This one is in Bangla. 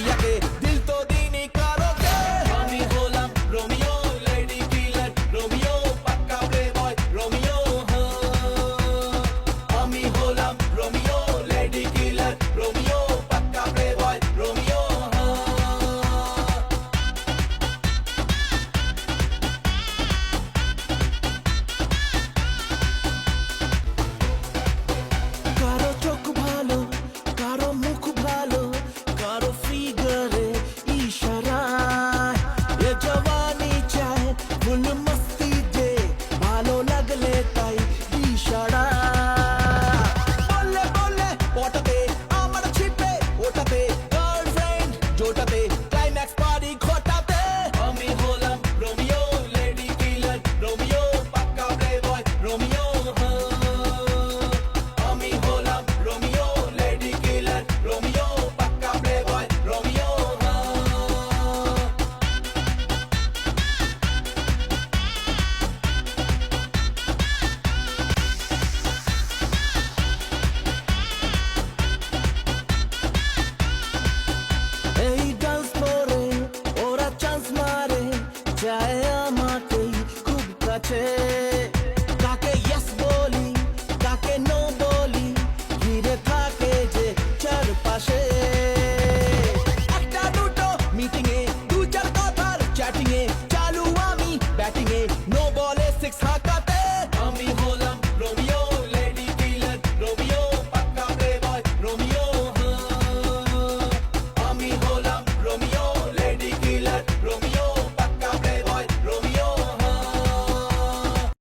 ইয়াকে দিল তো দিনই কারোকে আমি হলাম রোমিও লেডি কিলার রোমিও পাক্কা প্লে বয় রোমিও আমি হলাম রোমিও লেডি কিলার রোমিও পাক্কা প্লে বয় রোমিও কারো চোখ ভালো কারো মুখ ভালো কারো ফিগারে ইশারায় এ জওয়ানি চায় ফুল মস্তি যে ভালো লাগলে তাই ইশারা বললে বললে পটাতে আমার ছিপে ওটাতে গার্লফ্রেন্ড জোটাতে ক্লাইম্যাক্স পার্টি ঘটাতে আমি হলাম রোমিও লেডি কিলার রোমিও পাক্কা প্লে বয় রোমিও আমি হলাম রোমিও লেডি কিলার রোমিও পাক্কা প্লে বয় রোমিও এই ডান্স করে ওরা চান্স মারে চায় আমাকেই খুব কাছে